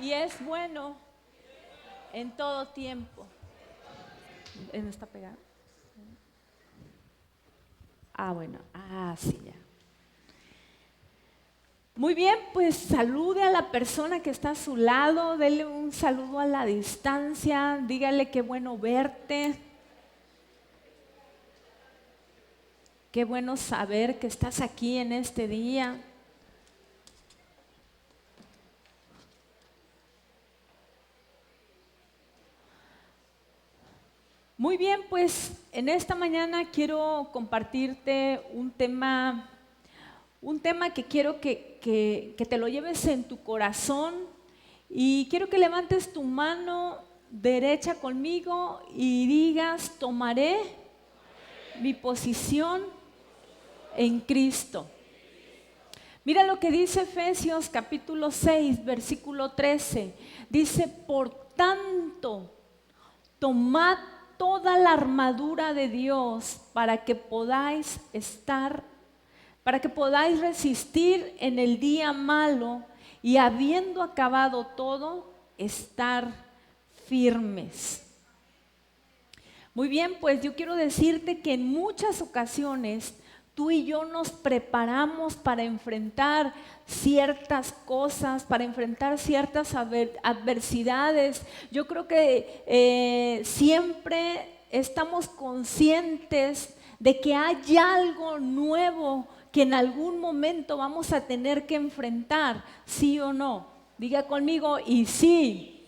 y es bueno en todo tiempo. ¿No está pegado? Bueno, sí, ya. Muy bien, pues salude a la persona que está a su lado, dele un saludo a la distancia, dígale qué bueno verte, qué bueno saber que estás aquí en este día. Muy bien, pues en esta mañana quiero compartirte un tema que quiero que te lo lleves en tu corazón y quiero que levantes tu mano derecha conmigo y digas, tomaré mi posición en Cristo. Mira lo que dice Efesios capítulo 6, versículo 13. Dice, por tanto, tomad toda la armadura de Dios para que podáis resistir en el día malo y habiendo acabado todo, estar firmes. Muy bien, pues yo quiero decirte que en muchas ocasiones tú y yo nos preparamos para enfrentar ciertas cosas, para enfrentar ciertas adversidades. Yo creo que siempre estamos conscientes de que hay algo nuevo que en algún momento vamos a tener que enfrentar, ¿sí o no? Diga conmigo y sí,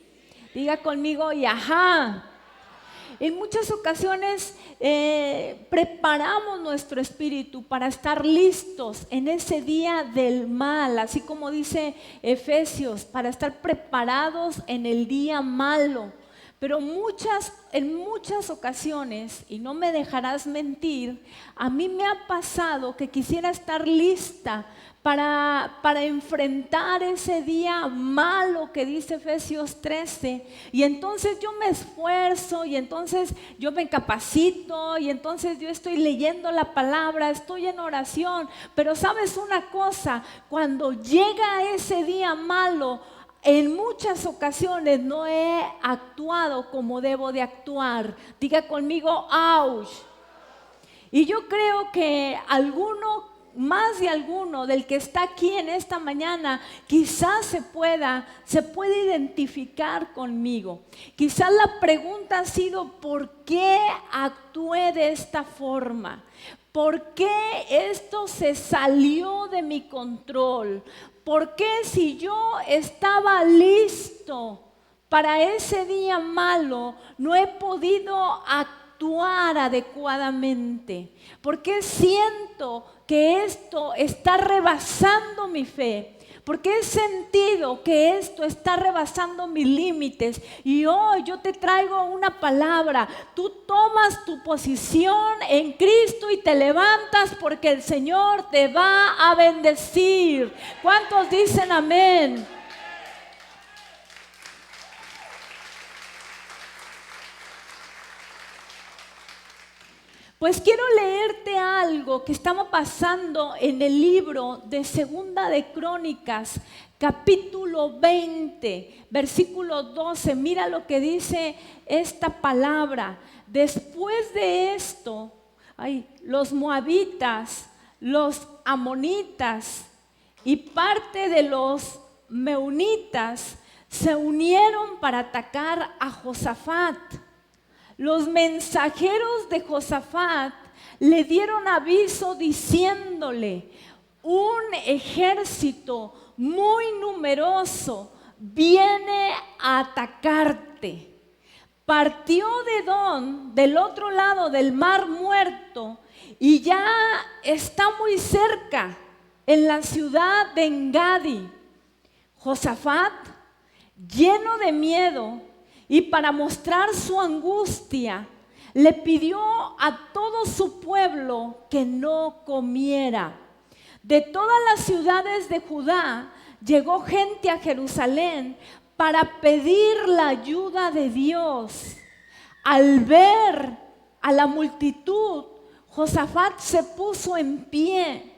diga conmigo y ajá. En muchas ocasiones preparamos nuestro espíritu para estar listos en ese día del mal, así como dice Efesios, para estar preparados en el día malo. Pero en muchas ocasiones, y no me dejarás mentir, a mí me ha pasado que quisiera estar lista para enfrentar ese día malo que dice Efesios 13, y entonces yo me esfuerzo, y entonces yo me capacito, y entonces yo estoy leyendo la palabra, estoy en oración, pero ¿sabes una cosa? Cuando llega ese día malo, en muchas ocasiones no he actuado como debo de actuar. Diga conmigo, ¡auch! Y yo creo que más de alguno del que está aquí en esta mañana, quizás se puede identificar conmigo. Quizás la pregunta ha sido, ¿por qué actué de esta forma? ¿Por qué esto se salió de mi control? ¿Por qué si yo estaba listo para ese día malo, no he podido actuar adecuadamente? ¿Por qué siento que esto está rebasando mi fe? Porque he sentido que esto está rebasando mis límites, y hoy yo te traigo una palabra. Tú tomas tu posición en Cristo y te levantas, porque el Señor te va a bendecir. ¿Cuántos dicen amén? Pues quiero leerte algo que estaba pasando en el libro de Segunda de Crónicas, capítulo 20, versículo 12. Mira lo que dice esta palabra. Después de esto, los moabitas, los amonitas y parte de los meunitas se unieron para atacar a Josafat. Los mensajeros de Josafat le dieron aviso diciéndole, un ejército muy numeroso viene a atacarte. Partió de Edom, del otro lado del Mar Muerto, y ya está muy cerca, en la ciudad de Engadi. Josafat, lleno de miedo, y para mostrar su angustia, le pidió a todo su pueblo que no comiera. De todas las ciudades de Judá llegó gente a Jerusalén para pedir la ayuda de Dios. Al ver a la multitud, Josafat se puso en pie.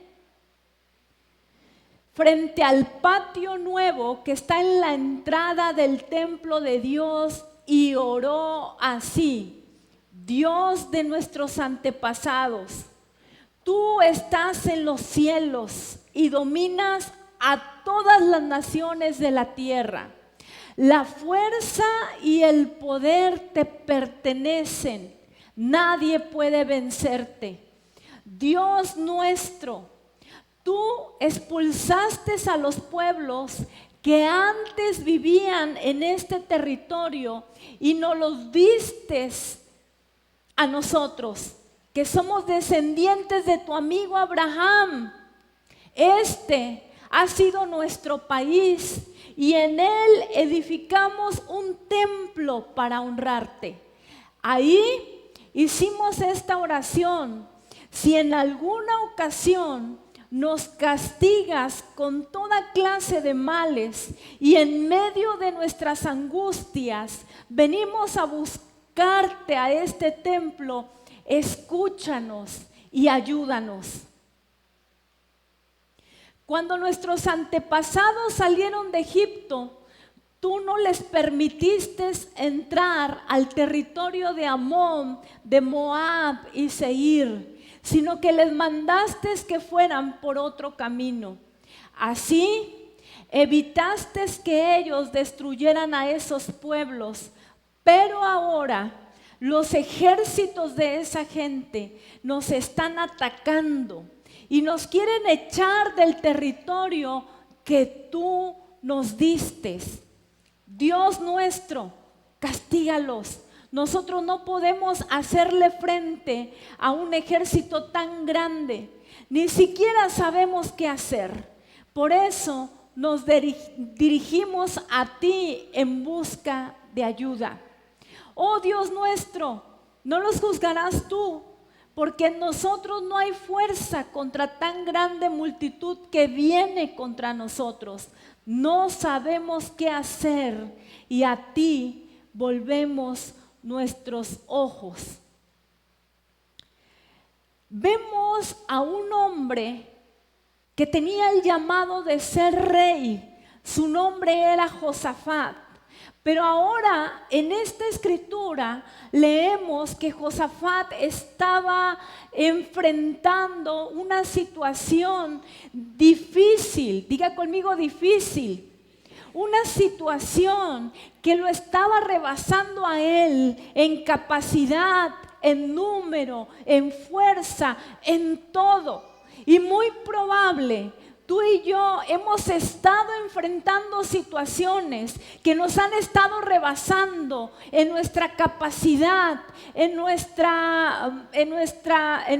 frente al patio nuevo que está en la entrada del templo de Dios y oró así: Dios de nuestros antepasados, tú estás en los cielos y dominas a todas las naciones de la tierra. La fuerza y el poder te pertenecen. Nadie puede vencerte. Dios nuestro, tú expulsaste a los pueblos que antes vivían en este territorio y nos los diste a nosotros, que somos descendientes de tu amigo Abraham. Este ha sido nuestro país y en él edificamos un templo para honrarte. Ahí hicimos esta oración: si en alguna ocasión nos castigas con toda clase de males y en medio de nuestras angustias venimos a buscarte a este templo, escúchanos y ayúdanos. Cuando nuestros antepasados salieron de Egipto, tú no les permitiste entrar al territorio de Amón, de Moab y Seir, sino que les mandaste que fueran por otro camino. Así evitaste que ellos destruyeran a esos pueblos, pero ahora los ejércitos de esa gente nos están atacando y nos quieren echar del territorio que tú nos diste. Dios nuestro, castígalos. Nosotros no podemos hacerle frente a un ejército tan grande. Ni siquiera sabemos qué hacer. Por eso nos dirigimos a ti en busca de ayuda. Oh Dios nuestro, no los juzgarás tú, porque en nosotros no hay fuerza contra tan grande multitud que viene contra nosotros. No sabemos qué hacer y a ti volvemos nuestros ojos. Vemos a un hombre que tenía el llamado de ser rey. Su nombre era Josafat. Pero ahora en esta escritura leemos que Josafat estaba enfrentando una situación difícil. Diga conmigo, difícil. Una situación que lo estaba rebasando a él en capacidad, en número, en fuerza, en todo. Y muy probable, tú y yo hemos estado enfrentando situaciones que nos han estado rebasando en nuestra capacidad, en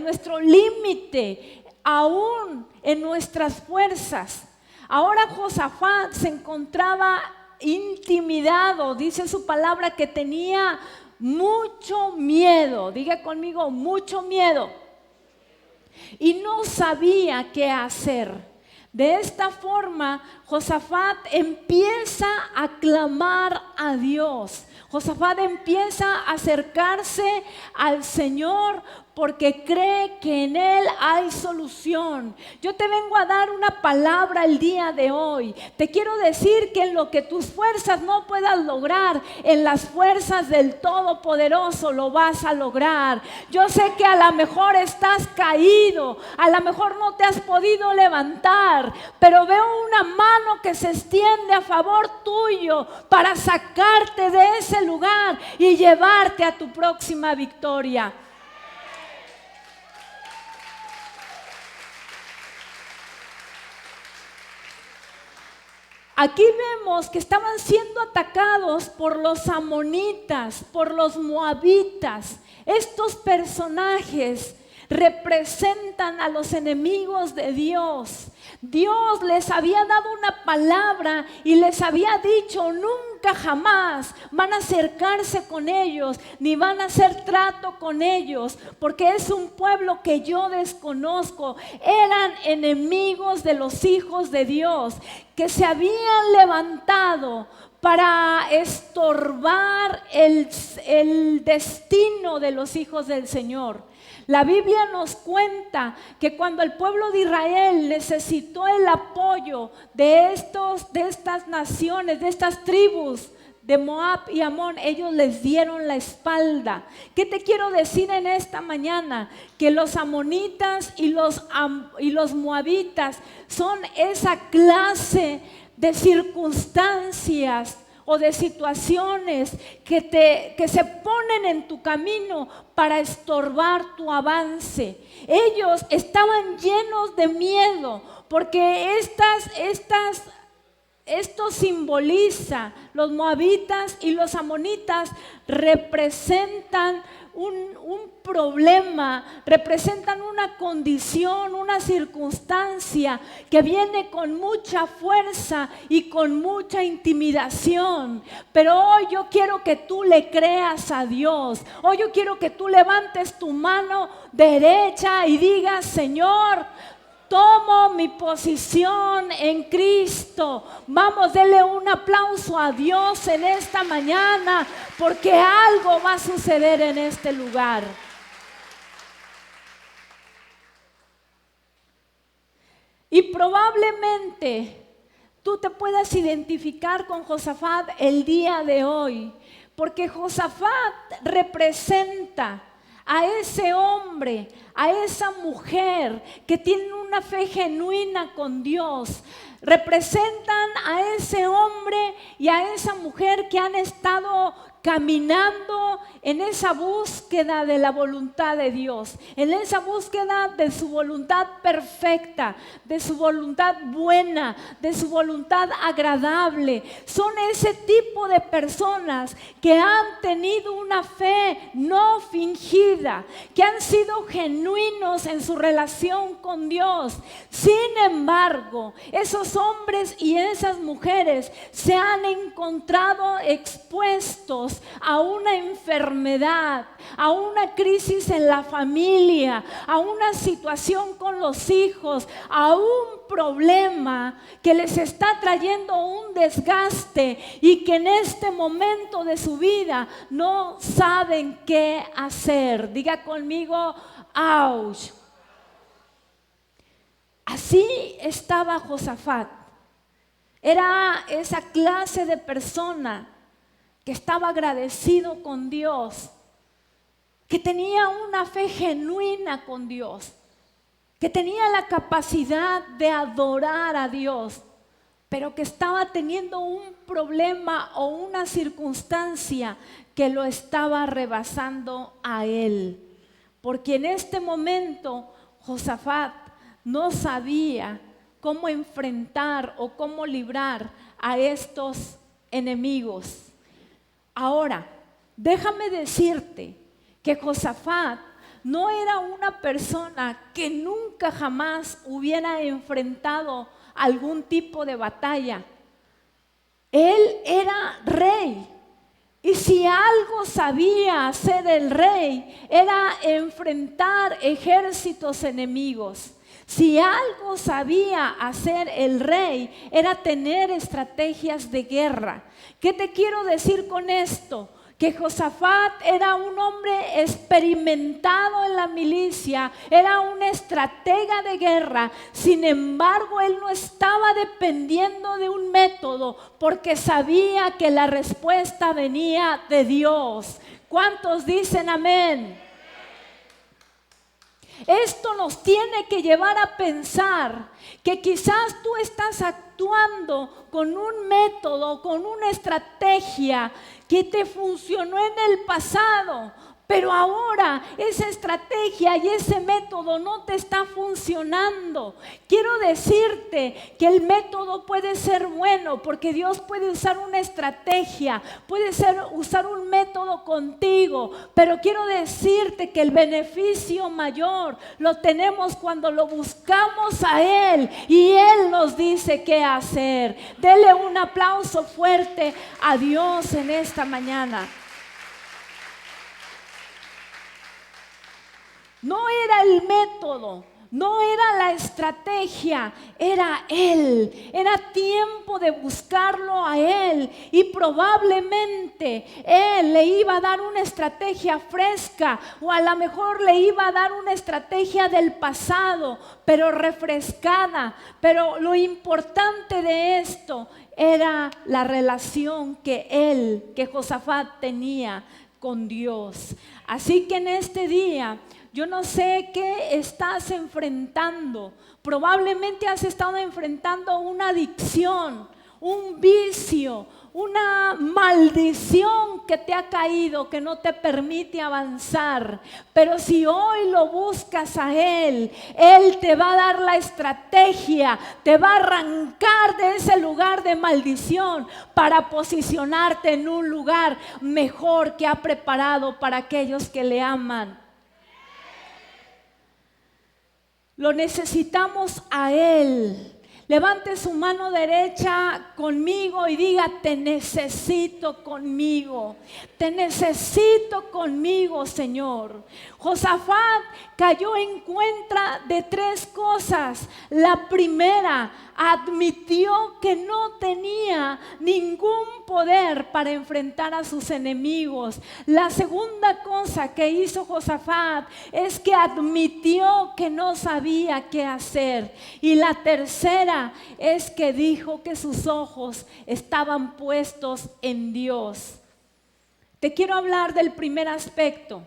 nuestro límite, aún en nuestras fuerzas. Ahora Josafat se encontraba intimidado, dice su palabra que tenía mucho miedo. Diga conmigo, mucho miedo. Y no sabía qué hacer. De esta forma, Josafat empieza a clamar a Dios. Josafat empieza a acercarse al Señor porque cree que en Él hay solución. Yo te vengo a dar una palabra el día de hoy. Te quiero decir que en lo que tus fuerzas no puedas lograr, en las fuerzas del Todopoderoso lo vas a lograr. Yo sé que a lo mejor estás caído, a lo mejor no te has podido levantar, pero veo una mano que se extiende a favor tuyo para sacarte de ese lugar y llevarte a tu próxima victoria. Aquí vemos que estaban siendo atacados por los amonitas, por los moabitas. Estos personajes representan a los enemigos de Dios. Dios les había dado una palabra y les había dicho: nunca jamás van a acercarse con ellos, ni van a hacer trato con ellos, porque es un pueblo que yo desconozco. Eran enemigos de los hijos de Dios, que se habían levantado para estorbar el destino de los hijos del Señor. La Biblia nos cuenta que cuando el pueblo de Israel necesitó el apoyo de estas naciones, de estas tribus de Moab y Amón, ellos les dieron la espalda. ¿Qué te quiero decir en esta mañana? Que los amonitas y los moabitas son esa clase de circunstancias o de situaciones que se ponen en tu camino para estorbar tu avance. Ellos estaban llenos de miedo porque esto simboliza, los moabitas y los amonitas representan un problema, representan una condición, una circunstancia que viene con mucha fuerza y con mucha intimidación. Pero hoy yo quiero que tú le creas a Dios. Hoy yo quiero que tú levantes tu mano derecha y digas: Señor, tomo mi posición en Cristo. Vamos, denle un aplauso a Dios en esta mañana, porque algo va a suceder en este lugar. Y probablemente tú te puedas identificar con Josafat el día de hoy, porque Josafat representa a ese hombre, a esa mujer que tiene una fe genuina con Dios. Representan a ese hombre y a esa mujer que han estado caminando en esa búsqueda de la voluntad de Dios, en esa búsqueda de su voluntad perfecta, de su voluntad buena, de su voluntad agradable. Son ese tipo de personas que han tenido una fe no fingida, que han sido genuinos en su relación con Dios. Sin embargo, esos hombres y esas mujeres se han encontrado expuestos a una enfermedad, a una crisis en la familia, a una situación con los hijos, a un problema que les está trayendo un desgaste y que en este momento de su vida no saben qué hacer. Diga conmigo: ¡auch! Así estaba Josafat. Era esa clase de persona que estaba agradecido con Dios, que tenía una fe genuina con Dios, que tenía la capacidad de adorar a Dios, pero que estaba teniendo un problema o una circunstancia que lo estaba rebasando a él. Porque en este momento Josafat no sabía cómo enfrentar o cómo librar a estos enemigos. Ahora, déjame decirte que Josafat no era una persona que nunca jamás hubiera enfrentado algún tipo de batalla. Él era rey. Y si algo sabía hacer el rey, era enfrentar ejércitos enemigos. Si algo sabía hacer el rey, era tener estrategias de guerra. ¿Qué te quiero decir con esto? Que Josafat era un hombre experimentado en la milicia, era un estratega de guerra. Sin embargo, él no estaba dependiendo de un método, porque sabía que la respuesta venía de Dios. ¿Cuántos dicen amén? Esto nos tiene que llevar a pensar que quizás tú estás actuando con un método, con una estrategia que te funcionó en el pasado, pero ahora esa estrategia y ese método no te está funcionando. Quiero decirte que el método puede ser bueno, porque Dios puede usar una estrategia, puede usar un método contigo, pero quiero decirte que el beneficio mayor lo tenemos cuando lo buscamos a Él y Él nos dice qué hacer. Dele un aplauso fuerte a Dios en esta mañana. No era el método, No era la estrategia, era Él. Era tiempo de buscarlo a Él. Y probablemente Él le iba a dar una estrategia fresca, o a lo mejor le iba a dar una estrategia del pasado, pero refrescada. Pero lo importante de esto era la relación que Josafat tenía con Dios. Así que en este día, yo no sé qué estás enfrentando. Probablemente has estado enfrentando una adicción, un vicio, una maldición que te ha caído, que no te permite avanzar. Pero si hoy lo buscas a Él, Él te va a dar la estrategia, te va a arrancar de ese lugar de maldición para posicionarte en un lugar mejor que ha preparado para aquellos que le aman. Lo necesitamos a Él. Levante su mano derecha conmigo y diga: te necesito conmigo. Te necesito conmigo, Señor. Josafat cayó en cuenta de tres cosas. La primera, admitió que no tenía ningún poder para enfrentar a sus enemigos. La segunda cosa que hizo Josafat es que admitió que no sabía qué hacer. Y la tercera es que dijo que sus ojos estaban puestos en Dios. Te quiero hablar del primer aspecto.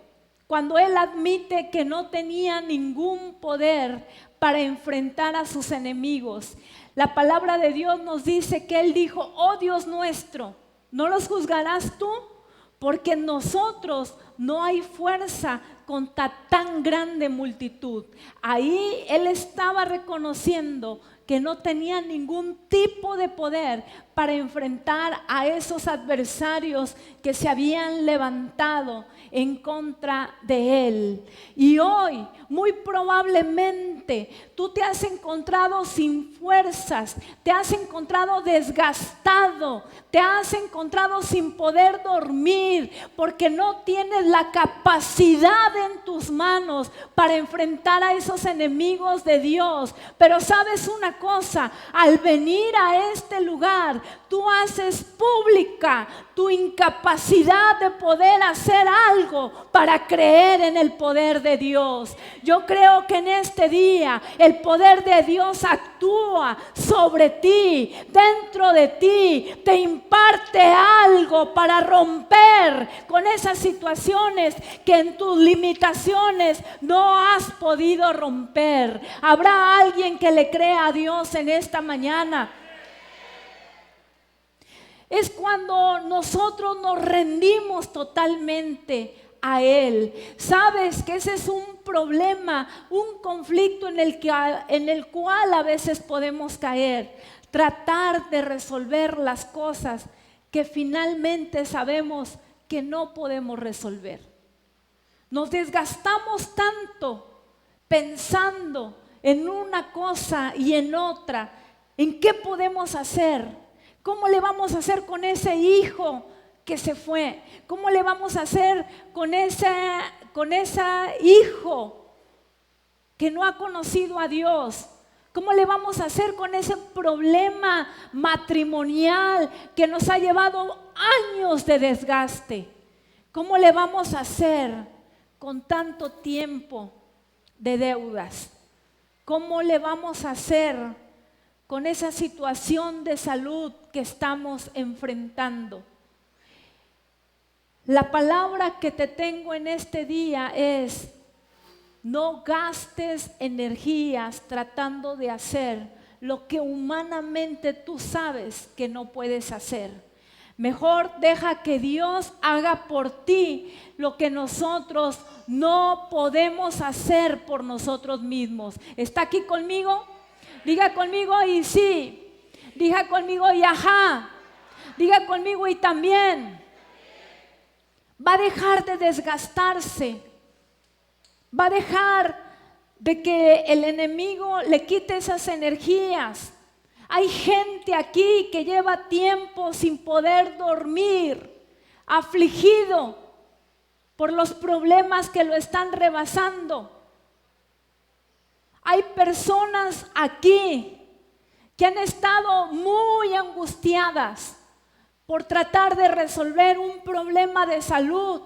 Cuando él admite que no tenía ningún poder para enfrentar a sus enemigos. La palabra de Dios nos dice que él dijo: oh Dios nuestro, ¿no los juzgarás tú? Porque en nosotros no hay fuerza contra tan grande multitud. Ahí él estaba reconociendo que no tenía ningún tipo de poder para enfrentar a esos adversarios que se habían levantado en contra de él. Y hoy, muy probablemente, tú te has encontrado sin fuerzas, te has encontrado desgastado, te has encontrado sin poder dormir, porque no tienes la capacidad en tus manos para enfrentar a esos enemigos de Dios. Pero sabes una cosa, al venir a este lugar, tú haces pública tu incapacidad de poder hacer algo para creer en el poder de Dios. Yo creo que en este día el poder de Dios actúa sobre ti, dentro de ti, te imparte algo para romper con esas situaciones que en tus limitaciones no has podido romper. ¿Habrá alguien que le crea a Dios en esta mañana? Es cuando nosotros nos rendimos totalmente a Él. Sabes que ese es un problema, un conflicto en el cual a veces podemos caer. Tratar de resolver las cosas que finalmente sabemos que no podemos resolver. Nos desgastamos tanto pensando en una cosa y en otra. ¿En qué podemos hacer? ¿Cómo le vamos a hacer con ese hijo que se fue? ¿Cómo le vamos a hacer con ese hijo que no ha conocido a Dios? ¿Cómo le vamos a hacer con ese problema matrimonial que nos ha llevado años de desgaste? ¿Cómo le vamos a hacer con tanto tiempo de deudas? ¿Cómo le vamos a hacer con esa situación de salud que estamos enfrentando? La palabra que te tengo en este día es: no gastes energías tratando de hacer lo que humanamente tú sabes que no puedes hacer. Mejor deja que Dios haga por ti lo que nosotros no podemos hacer por nosotros mismos. ¿Está aquí conmigo? Diga conmigo y sí. Diga conmigo y ajá. Diga conmigo y también. Va a dejar de desgastarse. Va a dejar de que el enemigo le quite esas energías. Hay gente aquí que lleva tiempo sin poder dormir, afligido por los problemas que lo están rebasando. Hay personas aquí que han estado muy angustiadas por tratar de resolver un problema de salud,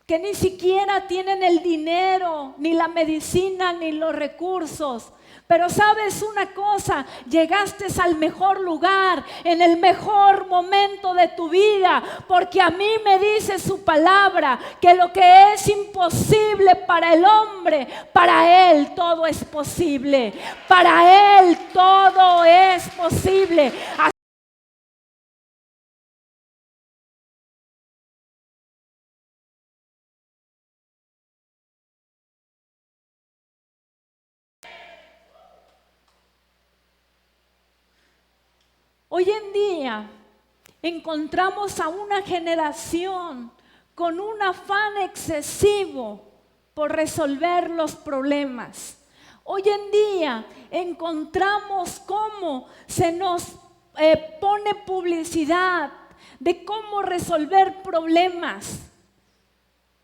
que ni siquiera tienen el dinero, ni la medicina, ni los recursos. Pero sabes una cosa, llegaste al mejor lugar, en el mejor momento de tu vida, porque a mí me dice su palabra, que lo que es imposible para el hombre, para él todo es posible. Para él todo es posible. Hoy en día encontramos a una generación con un afán excesivo por resolver los problemas. Hoy en día encontramos cómo se nos pone publicidad de cómo resolver problemas.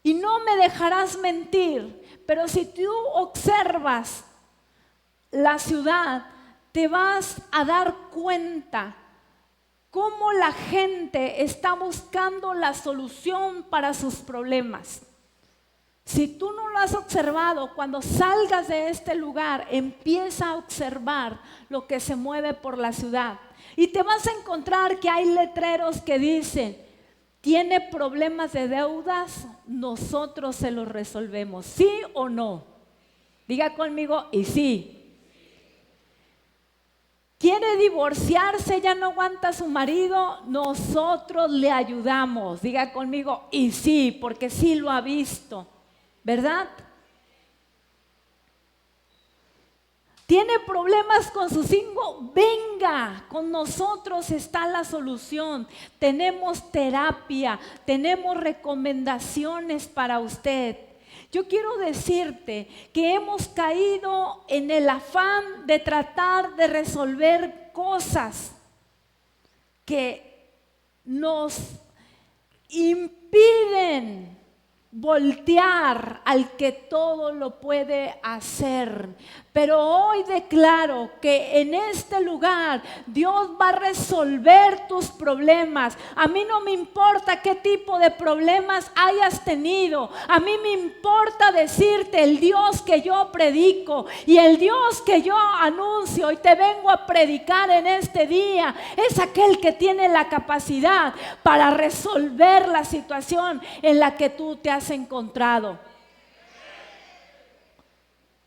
Y no me dejarás mentir, pero si tú observas la ciudad, te vas a dar cuenta cómo la gente está buscando la solución para sus problemas. Si tú no lo has observado, cuando salgas de este lugar, empieza a observar lo que se mueve por la ciudad. Y te vas a encontrar que hay letreros que dicen, ¿tiene problemas de deudas? Nosotros se los resolvemos. ¿Sí o no? Diga conmigo, y sí. ¿Quiere divorciarse? ¿Ya no aguanta a su marido? Nosotros le ayudamos. Diga conmigo, y sí, porque sí lo ha visto, ¿verdad? ¿Tiene problemas con sus hijos? Venga, con nosotros está la solución. Tenemos terapia, tenemos recomendaciones para usted. Yo quiero decirte que hemos caído en el afán de tratar de resolver cosas que nos impiden voltear al que todo lo puede hacer. Pero hoy declaro que en este lugar Dios va a resolver tus problemas. A mí no me importa qué tipo de problemas hayas tenido. A mí me importa decirte el Dios que yo predico y el Dios que yo anuncio y te vengo a predicar en este día. Es aquel que tiene la capacidad para resolver la situación en la que tú te has encontrado.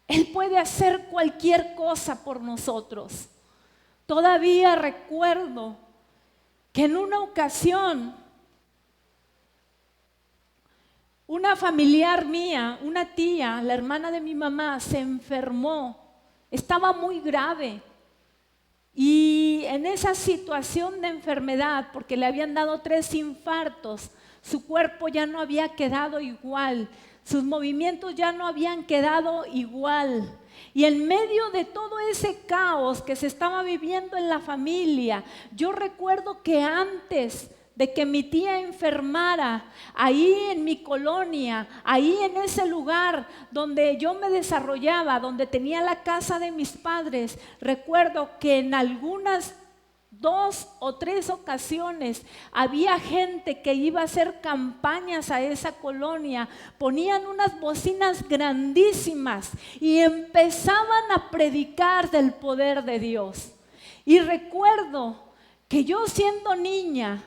Él puede hacer cualquier cosa por nosotros. Todavía recuerdo que en una ocasión una familiar mía, una tía, la hermana de mi mamá, se enfermó. Estaba muy grave. Y en esa situación de enfermedad, porque le habían dado 3 infartos, su cuerpo ya no había quedado igual. Sus movimientos ya no habían quedado igual. Y en medio de todo ese caos que se estaba viviendo en la familia, yo recuerdo que antes de que mi tía enfermara, ahí en mi colonia, ahí en ese lugar donde yo me desarrollaba, donde tenía la casa de mis padres, recuerdo que en algunas 2 o 3 ocasiones había gente que iba a hacer campañas a esa colonia, ponían unas bocinas grandísimas y empezaban a predicar del poder de Dios. Y recuerdo que yo, siendo niña,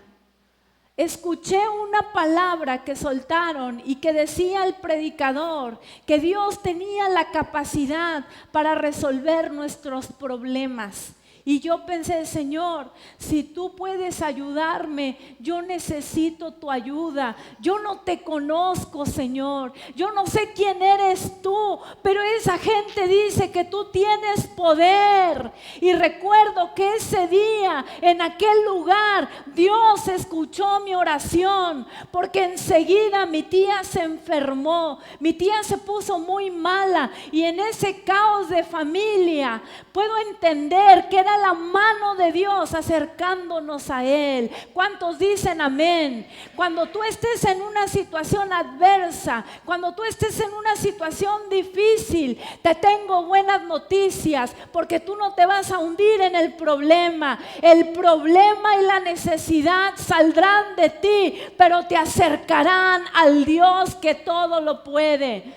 escuché una palabra que soltaron y que decía el predicador que Dios tenía la capacidad para resolver nuestros problemas. Y yo pensé, Señor, si tú puedes ayudarme, yo necesito tu ayuda. Yo no te conozco, Señor. Yo no sé quién eres tú, pero esa gente dice que tú tienes poder. Y recuerdo que ese día, en aquel lugar, Dios escuchó mi oración, porque enseguida mi tía se enfermó. Mi tía se puso muy mala y en ese caos de familia puedo entender que era era la mano de Dios acercándonos a Él. ¿Cuántos dicen amén? Cuando tú estés en una situación adversa, cuando tú estés en una situación difícil, te tengo buenas noticias, porque tú no te vas a hundir en el problema. El problema y la necesidad saldrán de ti, pero te acercarán al Dios que todo lo puede.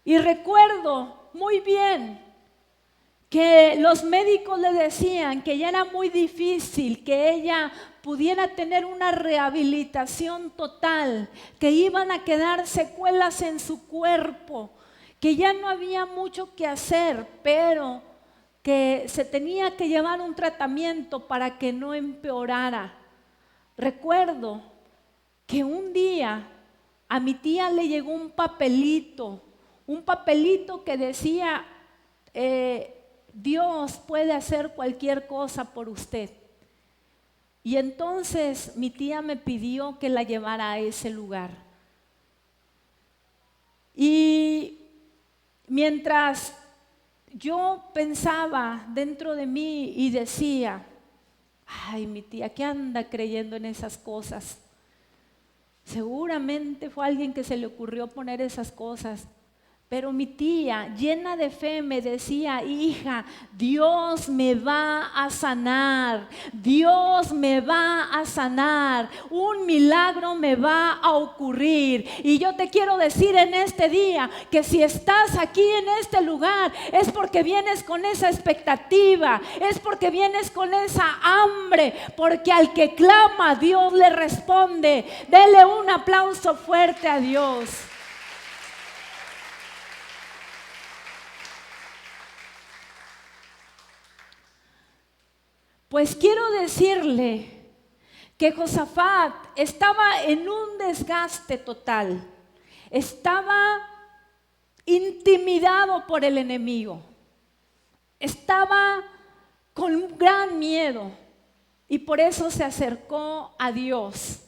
Y recuerdo muy bien que los médicos le decían que ya era muy difícil que ella pudiera tener una rehabilitación total, que iban a quedar secuelas en su cuerpo, que ya no había mucho que hacer, pero que se tenía que llevar un tratamiento para que no empeorara. Recuerdo que un día a mi tía le llegó un papelito que decía, Dios puede hacer cualquier cosa por usted. Y entonces mi tía me pidió que la llevara a ese lugar. Y mientras yo pensaba dentro de mí y decía, ay, mi tía, ¿qué anda creyendo en esas cosas? Seguramente fue alguien que se le ocurrió poner esas cosas. Pero mi tía, llena de fe, me decía, hija, Dios me va a sanar, Dios me va a sanar, un milagro me va a ocurrir. Y yo te quiero decir en este día que si estás aquí en este lugar es porque vienes con esa expectativa, es porque vienes con esa hambre, porque al que clama Dios le responde. Dele un aplauso fuerte a Dios. Pues quiero decirle que Josafat estaba en un desgaste total, estaba intimidado por el enemigo, estaba con un gran miedo y por eso se acercó a Dios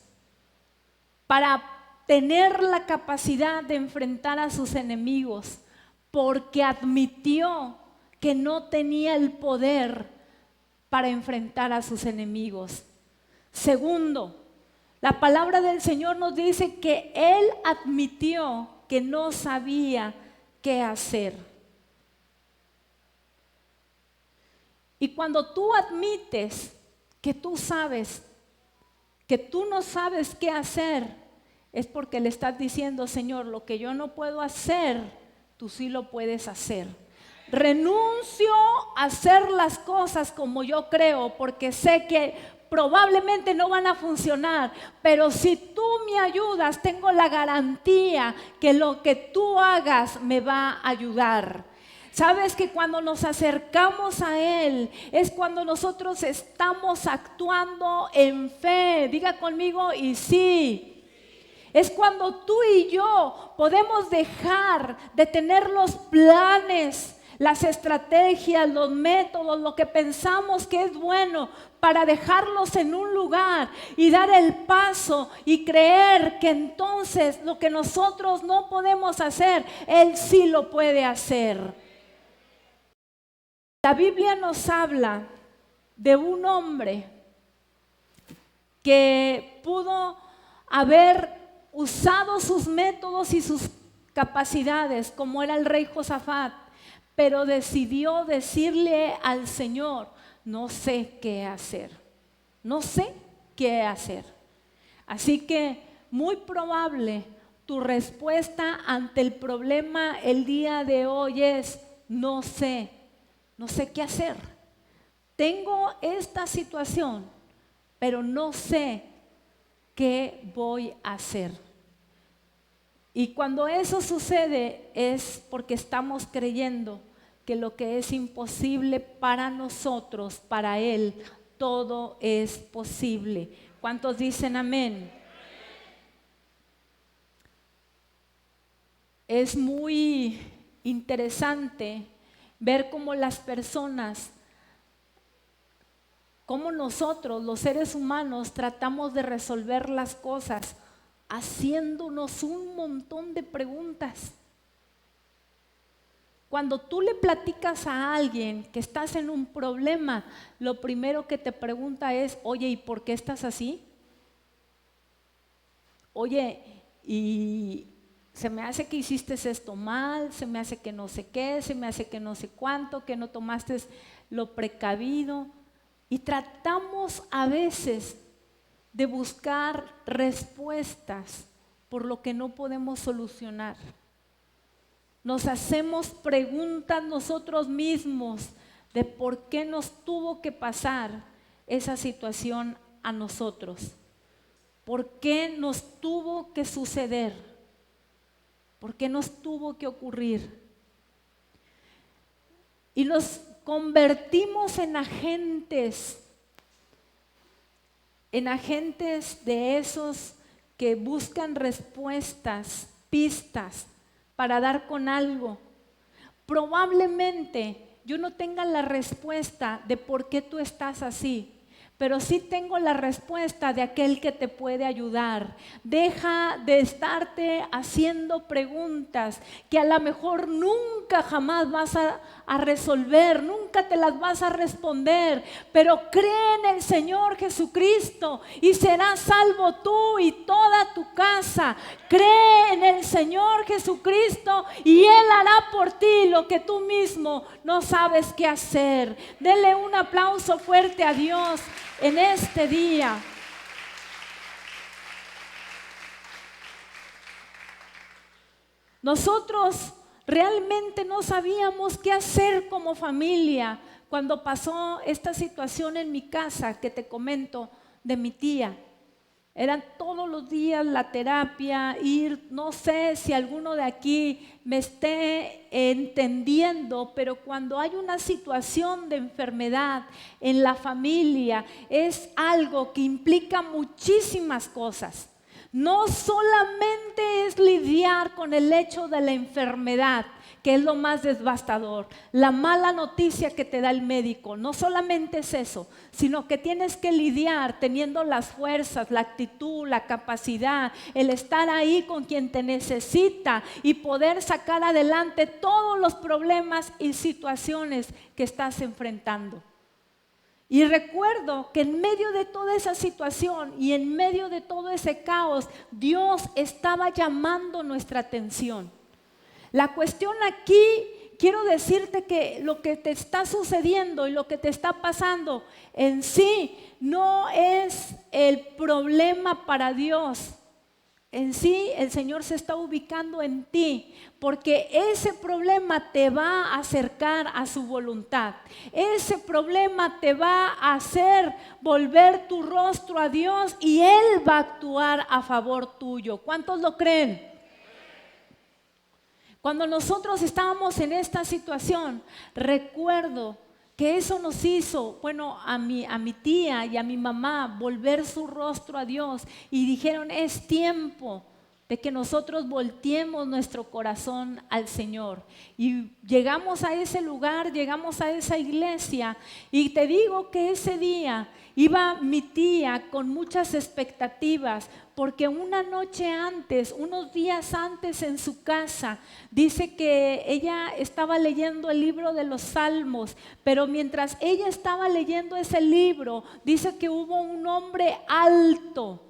para tener la capacidad de enfrentar a sus enemigos, porque admitió que no tenía el poder para enfrentar a sus enemigos. Segundo, la palabra del Señor nos dice que él admitió que no sabía qué hacer. Y cuando tú admites que tú sabes, que tú no sabes qué hacer, es porque le estás diciendo, Señor, lo que yo no puedo hacer, tú sí lo puedes hacer. Renuncio a hacer las cosas como yo creo, porque sé que probablemente no van a funcionar, pero si tú me ayudas, tengo la garantía que lo que tú hagas me va a ayudar. Sabes que cuando nos acercamos a Él es cuando nosotros estamos actuando en fe. Diga conmigo, y sí. Es cuando tú y yo podemos dejar de tener los planes, las estrategias, los métodos, lo que pensamos que es bueno, para dejarlos en un lugar y dar el paso y creer que entonces lo que nosotros no podemos hacer, Él sí lo puede hacer. La Biblia nos habla de un hombre que pudo haber usado sus métodos y sus capacidades, como era el rey Josafat, pero decidió decirle al Señor, no sé qué hacer, no sé qué hacer. Así que muy probable tu respuesta ante el problema el día de hoy es, no sé qué hacer. Tengo esta situación, pero no sé qué voy a hacer. Y cuando eso sucede es porque estamos creyendo que lo que es imposible para nosotros, para Él, todo es posible. ¿Cuántos dicen amén? Es muy interesante ver cómo las personas, cómo nosotros, los seres humanos, tratamos de resolver las cosas haciéndonos un montón de preguntas. Cuando tú le platicas a alguien que estás en un problema, lo primero que te pregunta es, oye, ¿y por qué estás así? Oye, y se me hace que hiciste esto mal, se me hace que no sé qué, se me hace que no sé cuánto, que no tomaste lo precavido. Y tratamos a veces de buscar respuestas por lo que no podemos solucionar. Nos hacemos preguntas nosotros mismos de por qué nos tuvo que pasar esa situación a nosotros. ¿Por qué nos tuvo que suceder? ¿Por qué nos tuvo que ocurrir? Y nos convertimos en agentes de esos que buscan respuestas, pistas para dar con algo. Probablemente yo no tenga la respuesta de por qué tú estás así, pero sí tengo la respuesta de aquel que te puede ayudar. Deja de estarte haciendo preguntas que a lo mejor nunca jamás vas a resolver, nunca te las vas a responder, pero cree en el Señor Jesucristo y serás salvo tú y toda tu casa. Cree en el Señor Jesucristo y Él hará por ti lo que tú mismo no sabes qué hacer. Dele un aplauso fuerte a Dios en este día. Nosotros realmente no sabíamos qué hacer como familia cuando pasó esta situación en mi casa que te comento de mi tía. Eran todos los días la terapia, ir, no sé si alguno de aquí me esté entendiendo, pero cuando hay una situación de enfermedad en la familia, es algo que implica muchísimas cosas. No solamente es lidiar con el hecho de la enfermedad, que es lo más devastador, la mala noticia que te da el médico, no solamente es eso, sino que tienes que lidiar teniendo las fuerzas, la actitud, la capacidad, el estar ahí con quien te necesita y poder sacar adelante todos los problemas y situaciones que estás enfrentando. Y recuerdo que en medio de toda esa situación y en medio de todo ese caos, Dios estaba llamando nuestra atención. La cuestión aquí, quiero decirte que lo que te está sucediendo y lo que te está pasando en sí no es el problema para Dios. En sí, el Señor se está ubicando en ti, porque ese problema te va a acercar a su voluntad. Ese problema te va a hacer volver tu rostro a Dios y Él va a actuar a favor tuyo. ¿Cuántos lo creen? Cuando nosotros estábamos en esta situación, recuerdo que eso nos hizo, bueno, a mi tía y a mi mamá volver su rostro a Dios y dijeron, es tiempo de que nosotros volteemos nuestro corazón al Señor. Y llegamos a ese lugar, llegamos a esa iglesia y te digo que ese día iba mi tía con muchas expectativas porque una noche antes, unos días antes en su casa, dice que ella estaba leyendo el libro de los Salmos, pero mientras ella estaba leyendo ese libro, dice que hubo un hombre alto,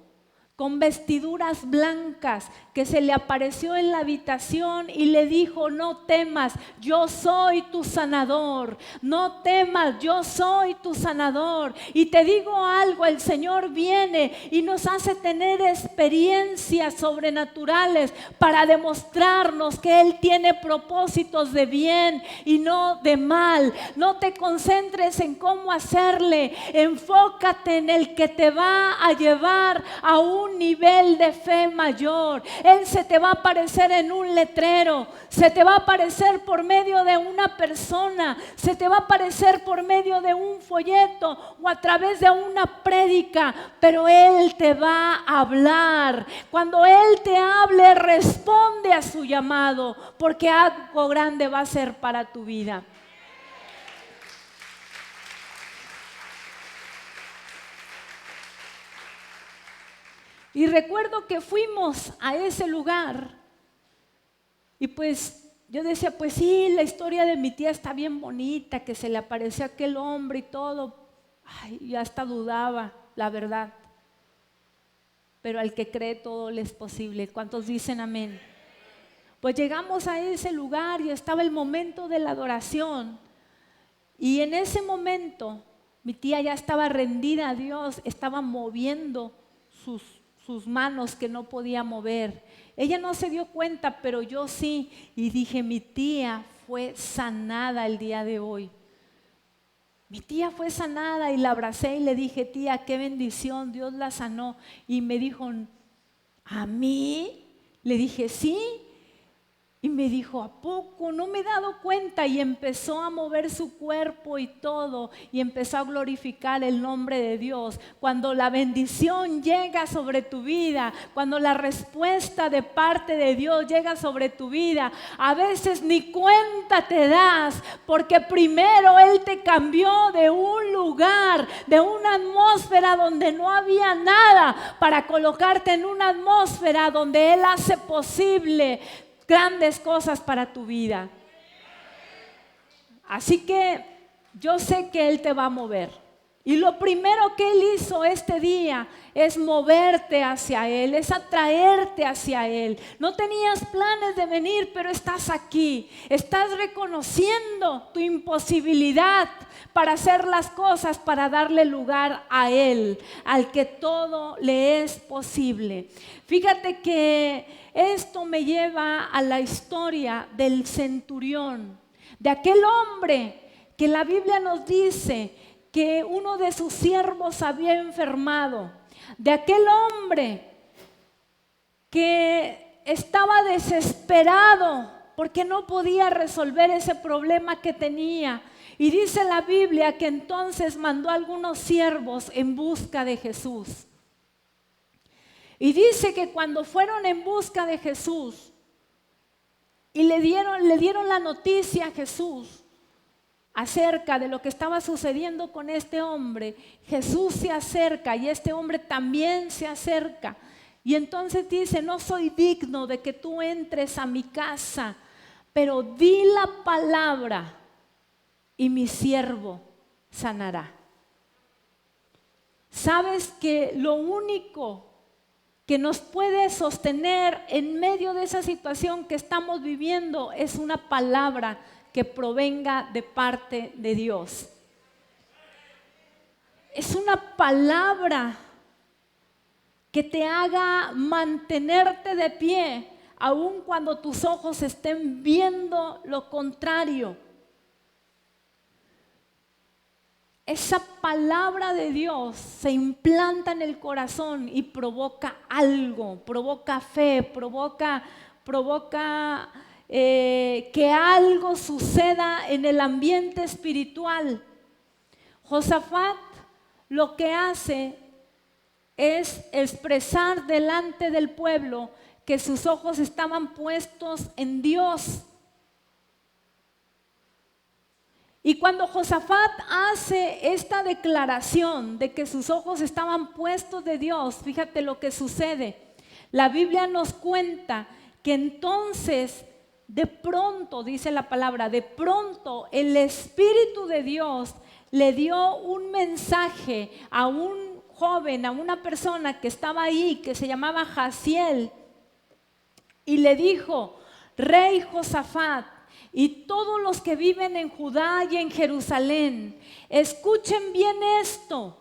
con vestiduras blancas, que se le apareció en la habitación y le dijo, no temas, yo soy tu sanador, no temas, yo soy tu sanador. Y te digo algo, el Señor viene y nos hace tener experiencias sobrenaturales para demostrarnos que Él tiene propósitos de bien y no de mal. No te concentres en cómo hacerle, enfócate en el que te va a llevar a un nivel de fe mayor. Él se te va a aparecer en un letrero, se te va a aparecer por medio de una persona, se te va a aparecer por medio de un folleto o a través de una prédica, pero Él te va a hablar. Cuando Él te hable, responde a su llamado, porque algo grande va a ser para tu vida. Y recuerdo que fuimos a ese lugar y pues yo decía, pues sí, la historia de mi tía está bien bonita, que se le apareció aquel hombre y todo. Ay, ya hasta dudaba, la verdad. Pero al que cree todo le es posible. ¿Cuántos dicen amén? Pues llegamos a ese lugar y estaba el momento de la adoración. Y en ese momento mi tía ya estaba rendida a Dios, estaba moviendo sus manos que no podía mover. Ella no se dio cuenta, pero yo sí. Y dije, mi tía fue sanada el día de hoy. Mi tía fue sanada y la abracé y le dije, tía, qué bendición, Dios la sanó. Y me dijo, ¿a mí? Le dije, sí. Y me dijo, ¿a poco? No me he dado cuenta. Y empezó a mover su cuerpo y todo. Y empezó a glorificar el nombre de Dios. Cuando la bendición llega sobre tu vida, cuando la respuesta de parte de Dios llega sobre tu vida, a veces ni cuenta te das, porque primero Él te cambió de un lugar, de una atmósfera donde no había nada, para colocarte en una atmósfera donde Él hace posible grandes cosas para tu vida. Así que yo sé que Él te va a mover. Y lo primero que Él hizo este día es moverte hacia Él, es atraerte hacia Él. No tenías planes de venir, pero estás aquí. Estás reconociendo tu imposibilidad para hacer las cosas, para darle lugar a Él, al que todo le es posible. Fíjate que esto me lleva a la historia del centurión, de aquel hombre que la Biblia nos dice que uno de sus siervos había enfermado, de aquel hombre que estaba desesperado porque no podía resolver ese problema que tenía. Y dice la Biblia que entonces mandó a algunos siervos en busca de Jesús. Y dice que cuando fueron en busca de Jesús y le dieron la noticia a Jesús acerca de lo que estaba sucediendo con este hombre, Jesús se acerca y este hombre también se acerca. Y entonces dice, no soy digno de que tú entres a mi casa, pero di la palabra y mi siervo sanará. ¿Sabes que lo único que nos puede sostener en medio de esa situación que estamos viviendo es una palabra que provenga de parte de Dios? Es una palabra que te haga mantenerte de pie, aun cuando tus ojos estén viendo lo contrario. Esa palabra de Dios se implanta en el corazón y provoca algo, provoca fe, provoca que algo suceda en el ambiente espiritual. Josafat lo que hace es expresar delante del pueblo que sus ojos estaban puestos en Dios. Y cuando Josafat hace esta declaración de que sus ojos estaban puestos de Dios, fíjate lo que sucede. La Biblia nos cuenta que entonces, de pronto, dice la palabra, de pronto el Espíritu de Dios le dio un mensaje a un joven, a una persona que estaba ahí, que se llamaba Jaziel, y le dijo: Rey Josafat, y todos los que viven en Judá y en Jerusalén, escuchen bien esto.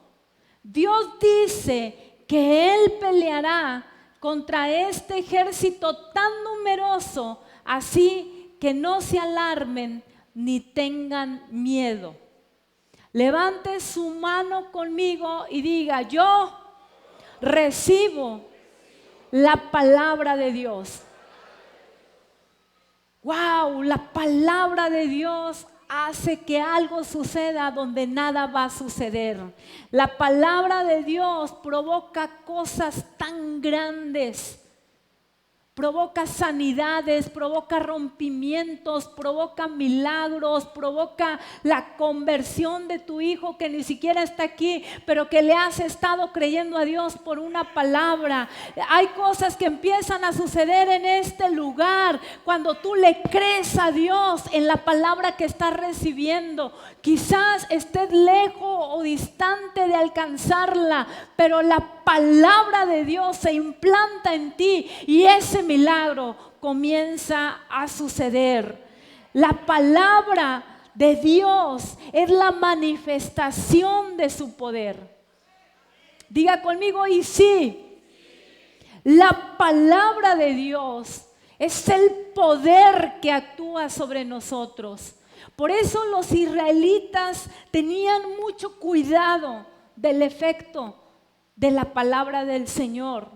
Dios dice que Él peleará contra este ejército tan numeroso, así que no se alarmen ni tengan miedo. Levante su mano conmigo y diga: yo recibo la palabra de Dios. ¡Wow! La palabra de Dios hace que algo suceda donde nada va a suceder. La palabra de Dios provoca cosas tan grandes. provoca sanidades, provoca rompimientos, provoca milagros, provoca la conversión de tu hijo que ni siquiera está aquí, pero que le has estado creyendo a Dios por una palabra. Hay cosas que empiezan a suceder en este lugar cuando tú le crees a Dios en la palabra que estás recibiendo. Quizás estés lejos o distante de alcanzarla, pero la palabra de Dios se implanta en ti y ese milagro comienza a suceder. La palabra de Dios es la manifestación de su poder. Diga conmigo, y sí, la palabra de Dios es el poder que actúa sobre nosotros. Por eso los israelitas tenían mucho cuidado del efecto de la palabra del Señor,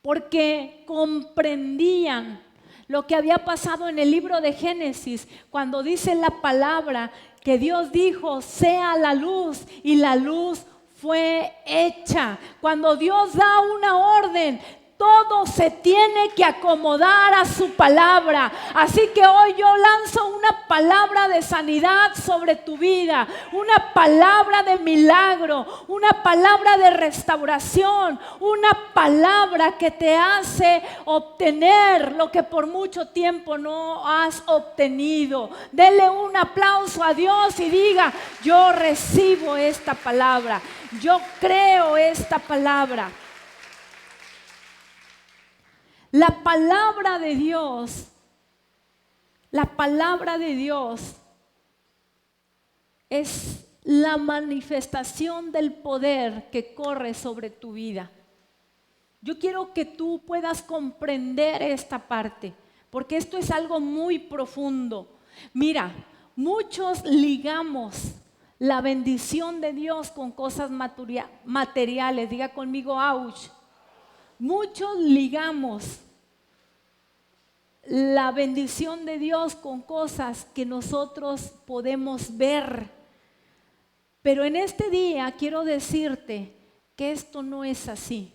porque comprendían lo que había pasado en el libro de Génesis, cuando dice la palabra que Dios dijo, sea la luz, y la luz fue hecha. Cuando Dios da una orden, todo se tiene que acomodar a su palabra. Así que hoy yo lanzo una palabra de sanidad sobre tu vida, una palabra de milagro, una palabra de restauración, una palabra que te hace obtener lo que por mucho tiempo no has obtenido. Dele un aplauso a Dios y diga, yo recibo esta palabra, yo creo esta palabra. La palabra de Dios es la manifestación del poder que corre sobre tu vida. Yo quiero que tú puedas comprender esta parte, porque esto es algo muy profundo. Mira, muchos ligamos la bendición de Dios con cosas materiales. Diga conmigo, ouch. Muchos ligamos la bendición de Dios con cosas que nosotros podemos ver. Pero en este día quiero decirte que esto no es así.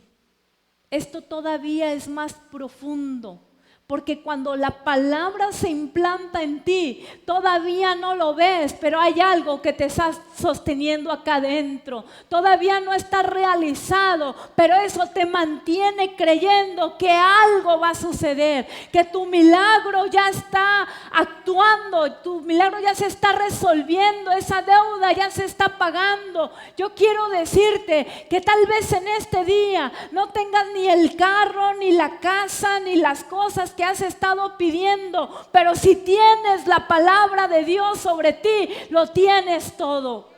Esto todavía es más profundo. Porque cuando la palabra se implanta en ti, todavía no lo ves, pero hay algo que te está sosteniendo acá adentro. Todavía no está realizado, pero eso te mantiene creyendo que algo va a suceder, que tu milagro ya está actuando, tu milagro ya se está resolviendo, esa deuda ya se está pagando. Yo quiero decirte que tal vez en este día no tengas ni el carro, ni la casa, ni las cosas que has estado pidiendo, pero si tienes la palabra de Dios sobre ti, lo tienes todo.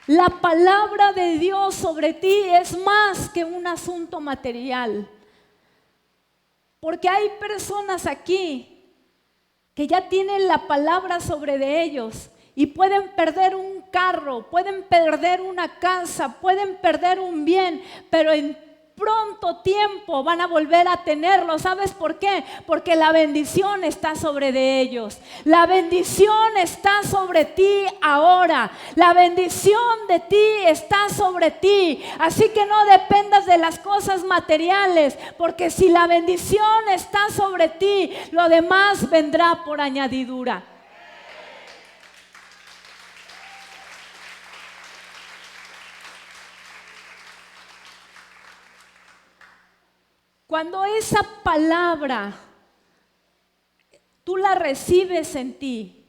La palabra de Dios sobre ti es más que un asunto material, porque hay personas aquí que ya tienen la palabra sobre de ellos y pueden perder un carro, pueden perder una casa, pueden perder un bien, pero en pronto tiempo van a volver a tenerlo. ¿Sabes por qué? Porque la bendición está sobre de ellos. La bendición está sobre ti ahora. La bendición de ti está sobre ti. Así que no dependas de las cosas materiales, porque si la bendición está sobre ti, lo demás vendrá por añadidura. Cuando esa palabra tú la recibes en ti,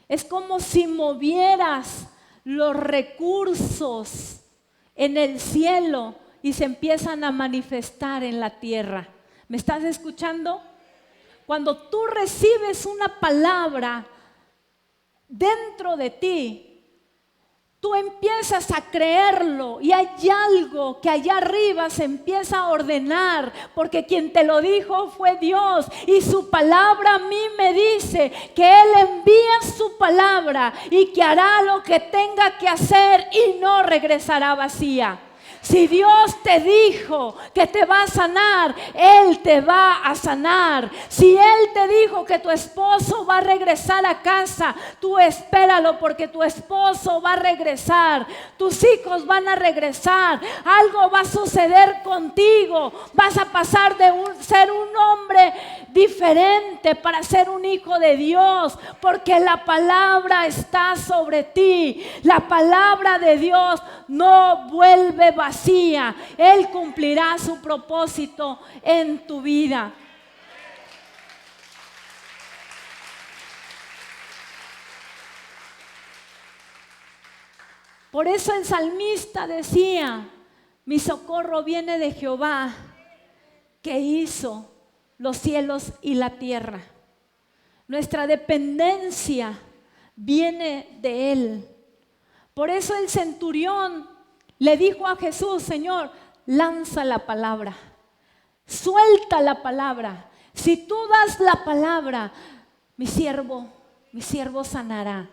es como si movieras los recursos en el cielo y se empiezan a manifestar en la tierra. ¿Me estás escuchando? Cuando tú recibes una palabra dentro de ti, tú empiezas a creerlo y hay algo que allá arriba se empieza a ordenar, porque quien te lo dijo fue Dios, y su palabra a mí me dice que Él envía su palabra y que hará lo que tenga que hacer y no regresará vacía. Si Dios te dijo que te va a sanar, Él te va a sanar. Si Él te dijo que tu esposo va a regresar a casa, tú espéralo, porque tu esposo va a regresar. Tus hijos van a regresar. Algo va a suceder contigo. Vas a pasar de ser un hombre diferente para ser un hijo de Dios, porque la palabra está sobre ti. La palabra de Dios no vuelve vacía. Él cumplirá su propósito en tu vida. Por eso el salmista decía: mi socorro viene de Jehová, que hizo los cielos y la tierra. Nuestra dependencia viene de Él. Por eso el centurión le dijo a Jesús: Señor, lanza la palabra, suelta la palabra. Si tú das la palabra, mi siervo sanará.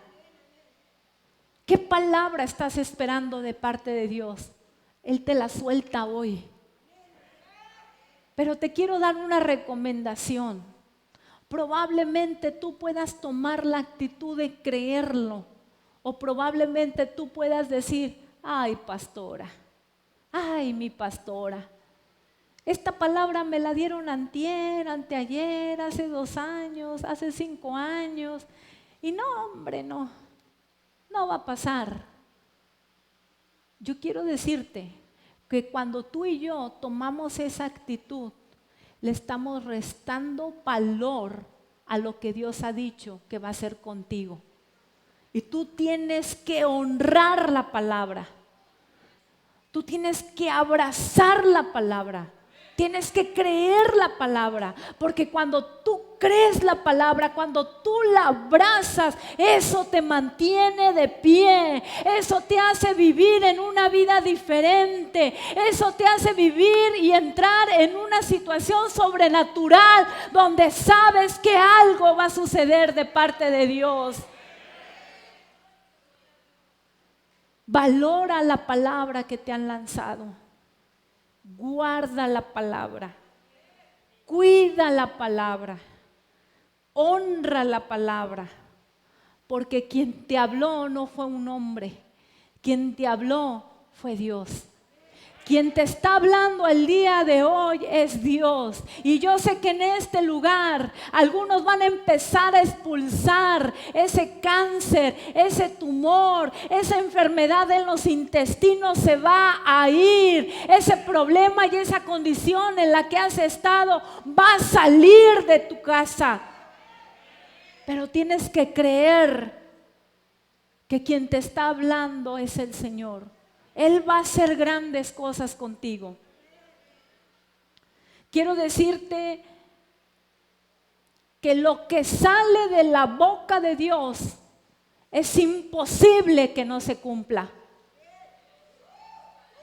¿Qué palabra estás esperando de parte de Dios? Él te la suelta hoy. Pero te quiero dar una recomendación. Probablemente tú puedas tomar la actitud de creerlo, o probablemente tú puedas decir: ay, pastora, ay, mi pastora, esta palabra me la dieron antier, anteayer, hace 2 años, hace 5 años, y no, hombre, no va a pasar. Yo quiero decirte que cuando tú y yo tomamos esa actitud, le estamos restando valor a lo que Dios ha dicho que va a hacer contigo. Y tú tienes que honrar la palabra. Tú tienes que abrazar la palabra. Tienes que creer la palabra, porque cuando tú crees la palabra, cuando tú la abrazas, eso te mantiene de pie, eso te hace vivir en una vida diferente, eso te hace vivir y entrar en una situación sobrenatural donde sabes que algo va a suceder de parte de Dios. Valora la palabra que te han lanzado. Guarda la palabra, cuida la palabra, honra la palabra, porque quien te habló no fue un hombre, quien te habló fue Dios. Quien te está hablando el día de hoy es Dios. Y yo sé que en este lugar algunos van a empezar a expulsar ese cáncer, ese tumor, esa enfermedad en los intestinos se va a ir. Ese problema y esa condición en la que has estado va a salir de tu casa. Pero tienes que creer que quien te está hablando es el Señor. Él va a hacer grandes cosas contigo. Quiero decirte que lo que sale de la boca de Dios es imposible que no se cumpla.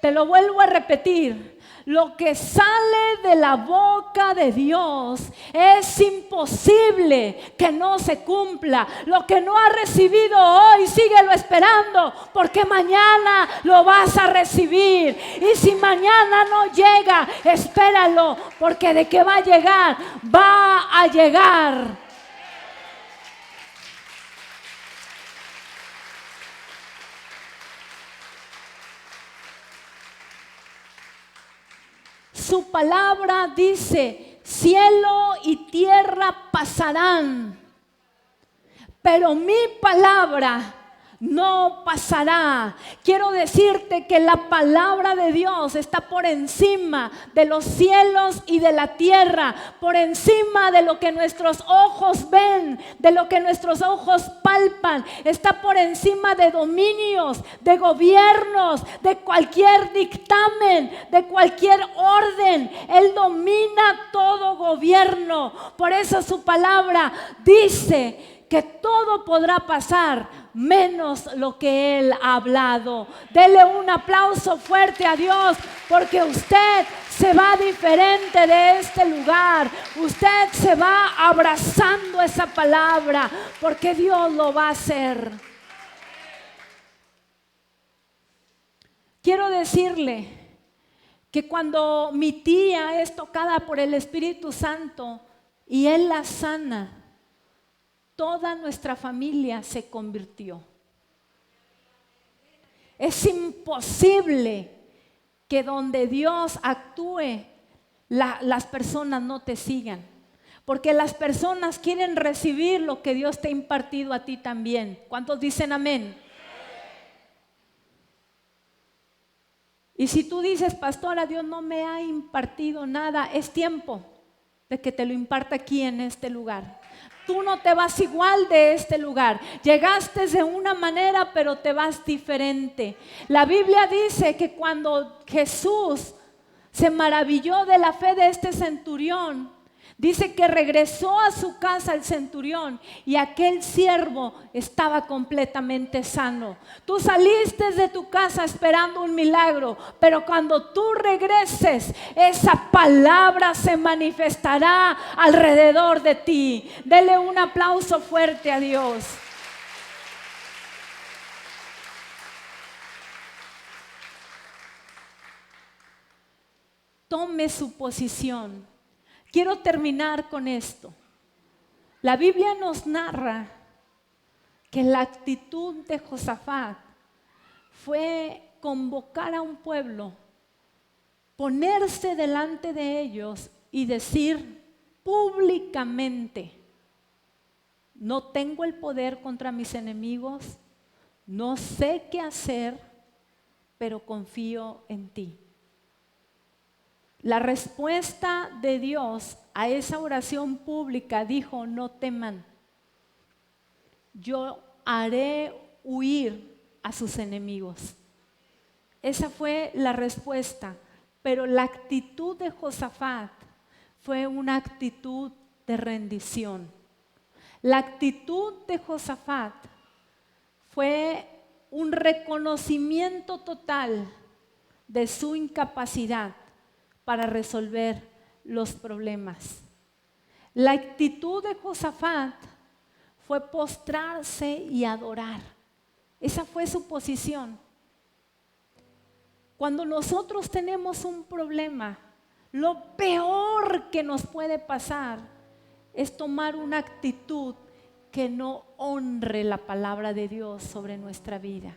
Te lo vuelvo a repetir. Lo que sale de la boca de Dios es imposible que no se cumpla. Lo que no has recibido hoy, síguelo esperando, porque mañana lo vas a recibir. Y si mañana no llega, espéralo, porque de que va a llegar, va a llegar. Su palabra dice: cielo y tierra pasarán, pero mi palabra no pasará. Quiero decirte que la palabra de Dios está por encima de los cielos y de la tierra, por encima de lo que nuestros ojos ven, de lo que nuestros ojos palpan. Está por encima de dominios, de gobiernos, de cualquier dictamen, de cualquier orden. Él domina todo gobierno. Por eso su palabra dice que todo podrá pasar menos lo que Él ha hablado. Dele un aplauso fuerte a Dios, porque usted se va diferente de este lugar. Usted se va abrazando esa palabra, porque Dios lo va a hacer. Quiero decirle que cuando mi tía es tocada por el Espíritu Santo y Él la sana, toda nuestra familia se convirtió. Es imposible que donde Dios actúe, las personas no te sigan. Porque las personas quieren recibir lo que Dios te ha impartido a ti también. ¿Cuántos dicen amén? Y si tú dices, pastora, Dios no me ha impartido nada, es tiempo de que te lo imparta aquí en este lugar. Tú no te vas igual de este lugar. Llegaste de una manera, pero te vas diferente. La Biblia dice que cuando Jesús se maravilló de la fe de este centurión, dice que regresó a su casa el centurión y aquel siervo estaba completamente sano. Tú saliste de tu casa esperando un milagro, pero cuando tú regreses, esa palabra se manifestará alrededor de ti. Dele un aplauso fuerte a Dios. Tome su posición. Quiero terminar con esto. La Biblia nos narra que la actitud de Josafat fue convocar a un pueblo, ponerse delante de ellos y decir públicamente: no tengo el poder contra mis enemigos, no sé qué hacer, pero confío en ti. La respuesta de Dios a esa oración pública dijo: no teman, yo haré huir a sus enemigos. Esa fue la respuesta, pero la actitud de Josafat fue una actitud de rendición. La actitud de Josafat fue un reconocimiento total de su incapacidad para resolver los problemas. La actitud de Josafat fue postrarse y adorar. Esa fue su posición. Cuando nosotros tenemos un problema, lo peor que nos puede pasar es tomar una actitud que no honre la palabra de Dios sobre nuestra vida.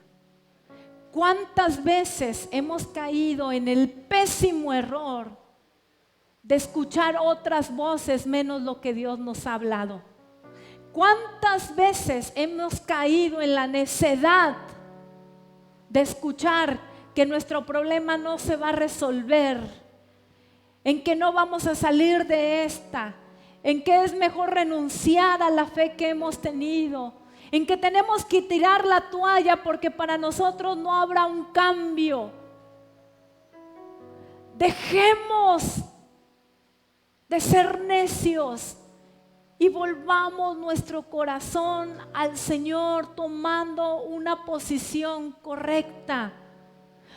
¿Cuántas veces hemos caído en el pésimo error de escuchar otras voces menos lo que Dios nos ha hablado? ¿Cuántas veces hemos caído en la necedad de escuchar que nuestro problema no se va a resolver, en que no vamos a salir de esta, en que es mejor renunciar a la fe que hemos tenido, en que tenemos que tirar la toalla porque para nosotros no habrá un cambio? Dejemos de ser necios y volvamos nuestro corazón al Señor tomando una posición correcta.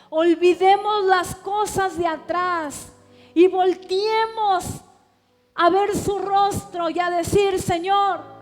Olvidemos las cosas de atrás y volteemos a ver su rostro y a decir: Señor,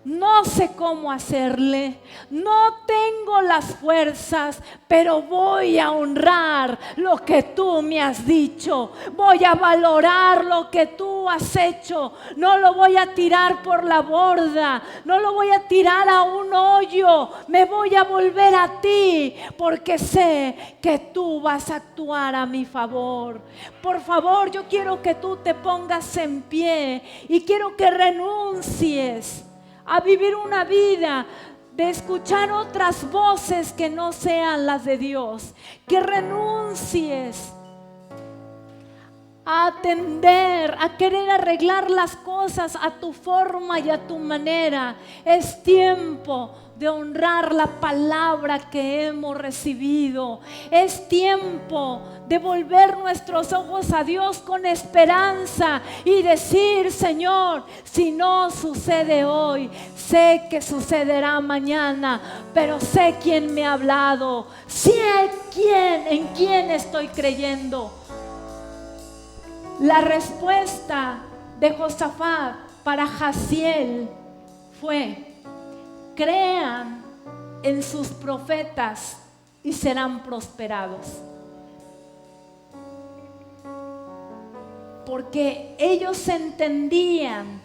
no sé cómo hacerle, no tengo las fuerzas, pero voy a honrar lo que tú me has dicho, voy a valorar lo que tú has hecho, no lo voy a tirar por la borda, no lo voy a tirar a un hoyo, me voy a volver a ti, porque sé que tú vas a actuar a mi favor. Por favor, yo quiero que tú te pongas en pie y quiero que renuncies a vivir una vida de escuchar otras voces que no sean las de Dios. Que renuncies a atender, a querer arreglar las cosas a tu forma y a tu manera. Es tiempo de honrar la palabra que hemos recibido. Es tiempo de volver nuestros ojos a Dios con esperanza y decir: Señor, si no sucede hoy, sé que sucederá mañana, pero sé quién me ha hablado, sé en quién estoy creyendo. La respuesta de Josafat para Jaziel fue: crean en sus profetas y serán prosperados. porque ellos entendían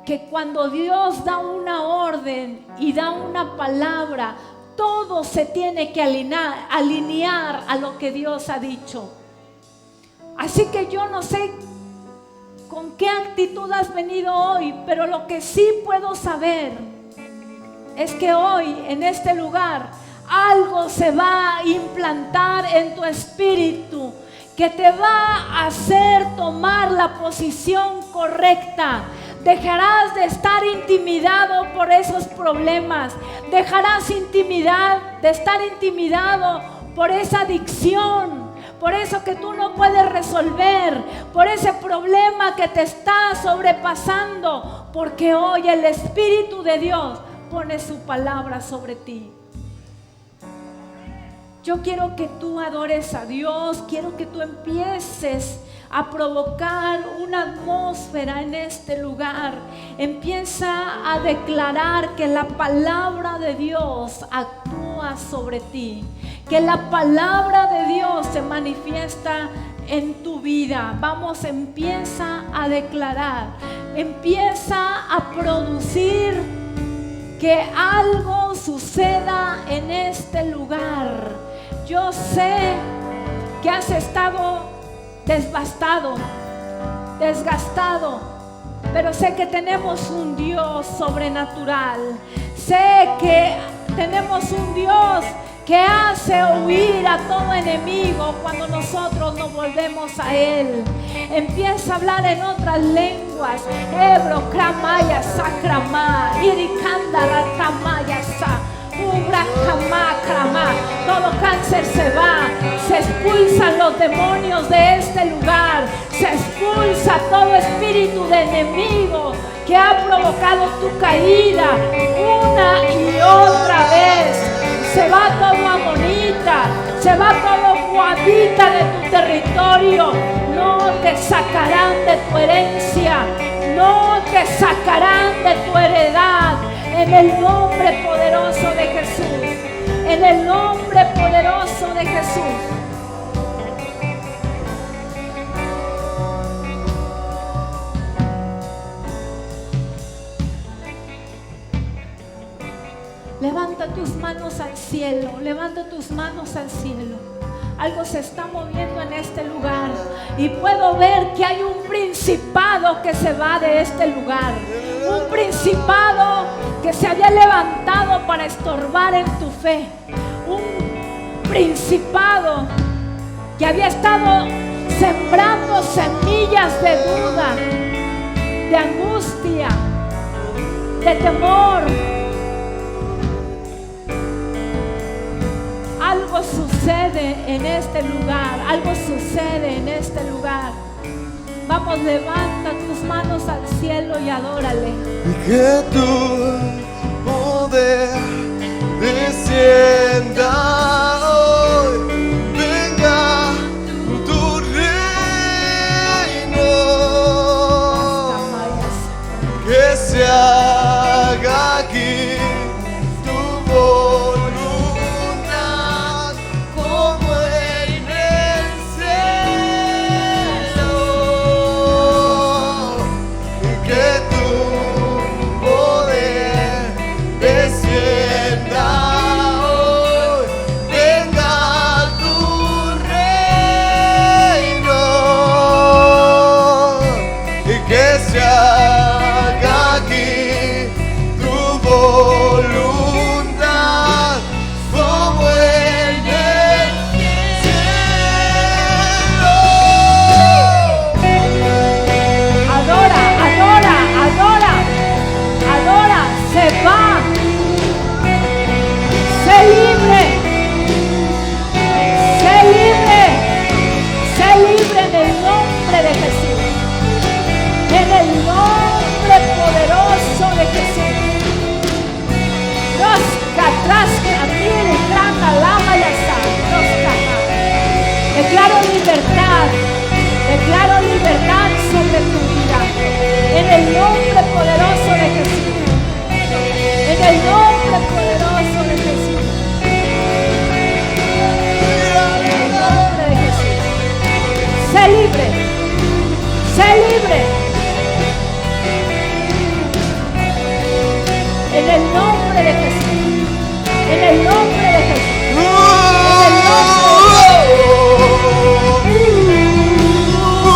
que cuando Dios da una orden y da una palabra, todo se tiene que alinear a lo que Dios ha dicho. Así que yo no sé con qué actitud has venido hoy, pero lo que sí puedo saber es que hoy en este lugar algo se va a implantar en tu espíritu que te va a hacer tomar la posición correcta. Dejarás de estar intimidado por esos problemas. Dejarás de estar intimidado por esa adicción, por eso que tú no puedes resolver, por ese problema que te está sobrepasando, porque hoy el Espíritu de Dios pone su palabra sobre ti. Yo quiero que tú adores a Dios, quiero que tú empieces a provocar una atmósfera en este lugar. Empieza a declarar que la palabra de Dios actúa sobre ti, que la palabra de Dios se manifiesta en tu vida. Vamos, empieza a declarar, empieza a producir que algo suceda en este lugar. Yo sé que has estado desgastado, pero sé que tenemos un Dios sobrenatural. Sé que tenemos un Dios que hace huir a todo enemigo cuando nosotros nos volvemos a Él. Empieza a hablar en otras lenguas. Hebro, Kramaya, Sakrama, Irikanda, Ratamaya, Sa. Todo cáncer se va, se expulsan los demonios de este lugar, se expulsa todo espíritu de enemigo que ha provocado tu caída una y otra vez. Se va todo amonita, se va todo moabita de tu territorio. No te sacarán de tu herencia, no te sacarán de tu heredad. En el nombre poderoso de Jesús, en el nombre poderoso de Jesús. Levanta tus manos al cielo, levanta tus manos al cielo. Algo se está moviendo en este lugar y puedo ver que hay un principado que se va de este lugar. Un principado que se había levantado para estorbar en tu fe. Un principado que había estado sembrando semillas de duda, de angustia, de temor. Algo sucede en este lugar, algo sucede en este lugar. Vamos, levanta tus manos al cielo y adórale. Y que tu poder descienda hoy, venga tu reino, que se haga aquí tu voluntad. Declaro libertad sobre tu vida. En el nombre poderoso de Jesús. En el nombre poderoso de Jesús. En el nombre de Jesús. Sé libre. En el nombre de Jesús.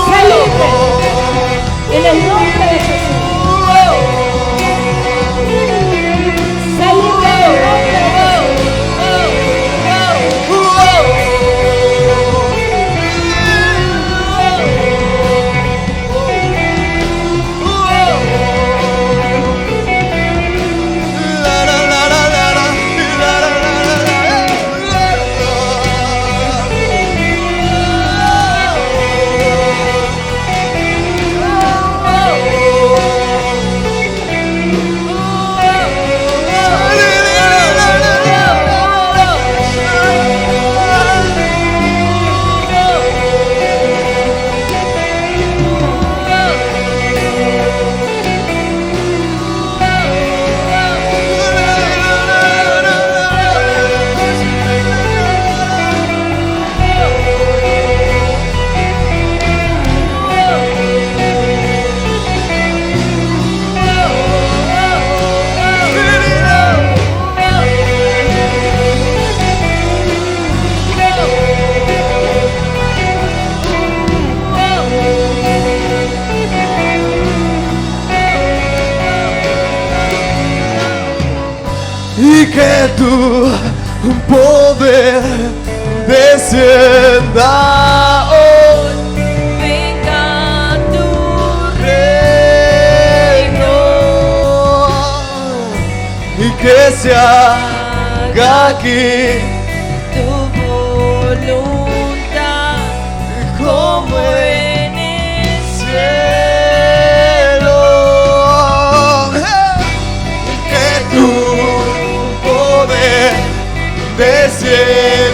Sé libre. En el nombre de Jesús. Sé libre en el nombre de y que tu poder descienda hoy. venga tu Reino, y que se haga aquí tu voluntad como en el cielo. Que tu poder descienda